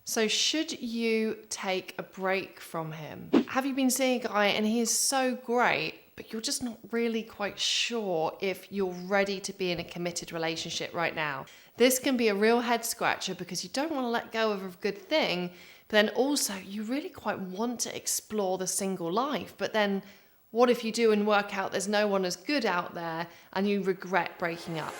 So should you take a break from him? Have you been seeing a guy and he is so great, but you're just not really quite sure if you're ready to be in a committed relationship right now? This can be a real head scratcher because you don't want to let go of a good thing, but then also you really quite want to explore the single life. But then what if you do and work out there's no one as good out there and you regret breaking up?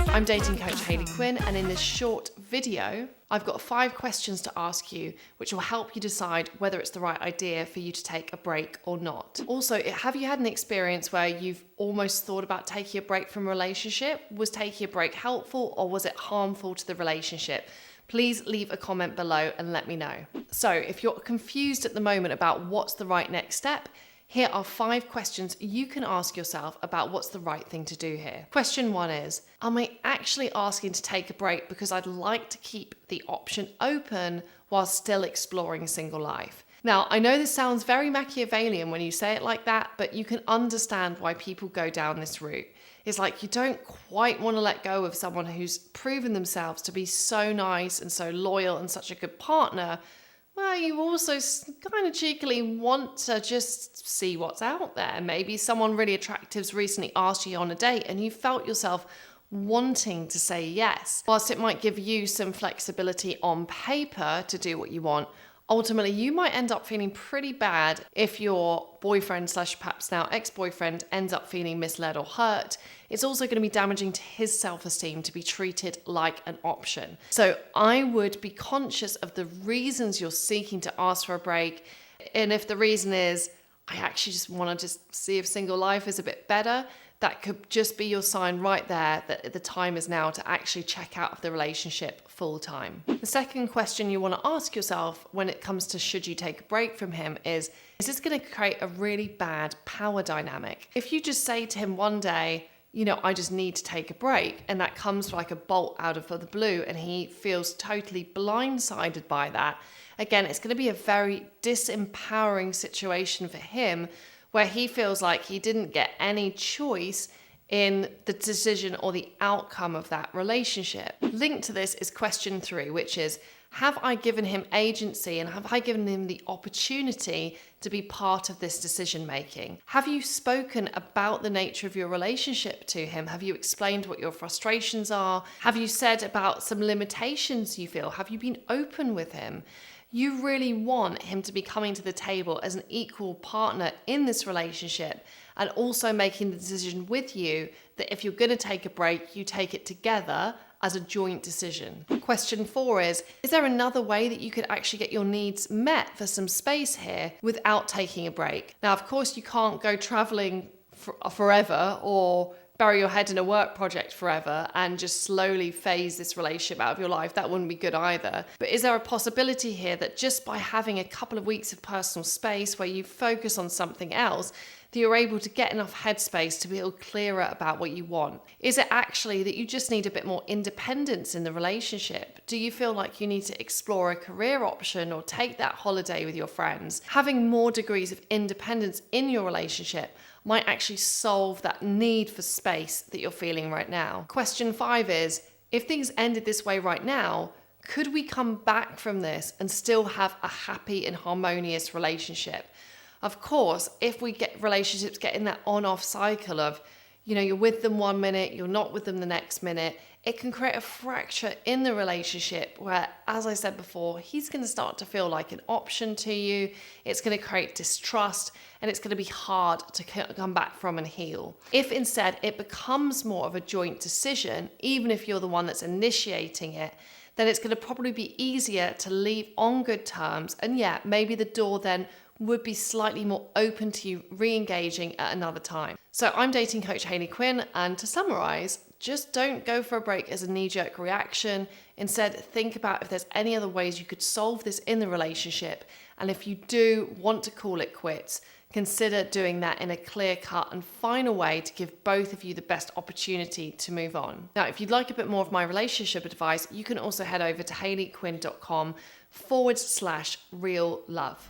I'm dating coach Hayley Quinn, and in this short video, I've got 5 questions to ask you, which will help you decide whether it's the right idea for you to take a break or not. Also, have you had an experience where you've almost thought about taking a break from a relationship? Was taking a break helpful or was it harmful to the relationship? Please leave a comment below and let me know. So if you're confused at the moment about what's the right next step, here are 5 questions you can ask yourself about what's the right thing to do here. Question 1 is, am I actually asking to take a break because I'd like to keep the option open while still exploring single life? Now, I know this sounds very Machiavellian when you say it like that, but you can understand why people go down this route. It's like you don't quite want to let go of someone who's proven themselves to be so nice and so loyal and such a good partner. Well, you also kind of cheekily want to just see what's out there. Maybe someone really attractive's recently asked you on a date and you felt yourself wanting to say yes. Whilst it might give you some flexibility on paper to do what you want, ultimately you might end up feeling pretty bad if your boyfriend / perhaps now ex-boyfriend ends up feeling misled or hurt. It's also going to be damaging to his self-esteem to be treated like an option. So I would be conscious of the reasons you're seeking to ask for a break. And if the reason is, I actually just want to just see if single life is a bit better, that could just be your sign right there that the time is now to actually check out of the relationship full time. The second question you want to ask yourself when it comes to should you take a break from him is this going to create a really bad power dynamic? If you just say to him one day, I just need to take a break, and that comes like a bolt out of the blue and he feels totally blindsided by that, again, it's going to be a very disempowering situation for him where he feels like he didn't get any choice in the decision or the outcome of that relationship. Linked to this is question 3, which is, have I given him agency and have I given him the opportunity to be part of this decision making? Have you spoken about the nature of your relationship to him? Have you explained what your frustrations are? Have you said about some limitations you feel? Have you been open with him? You really want him to be coming to the table as an equal partner in this relationship and also making the decision with you that if you're going to take a break, you take it together as a joint decision. Question 4 is there another way that you could actually get your needs met for some space here without taking a break? Now, of course, you can't go traveling forever or bury your head in a work project forever and just slowly phase this relationship out of your life. That wouldn't be good either. But is there a possibility here that just by having a couple of weeks of personal space where you focus on something else, that you're able to get enough headspace to feel clearer about what you want? Is it actually that you just need a bit more independence in the relationship? Do you feel like you need to explore a career option or take that holiday with your friends? Having more degrees of independence in your relationship might actually solve that need for space that you're feeling right now. Question 5 is, if things ended this way right now, could we come back from this and still have a happy and harmonious relationship? Of course, if we get relationships get in that on-off cycle of, you're with them one minute, you're not with them the next minute, it can create a fracture in the relationship where, as I said before, he's going to start to feel like an option to you. It's going to create distrust and it's going to be hard to come back from and heal. If instead it becomes more of a joint decision, even if you're the one that's initiating it, then it's going to probably be easier to leave on good terms. And yeah, maybe the door then would be slightly more open to you re-engaging at another time. So I'm dating coach Hayley Quinn, and to summarize, just don't go for a break as a knee-jerk reaction. Instead, think about if there's any other ways you could solve this in the relationship. And if you do want to call it quits, consider doing that in a clear-cut and final way to give both of you the best opportunity to move on. Now, if you'd like a bit more of my relationship advice, you can also head over to hayleyquinn.com/real love.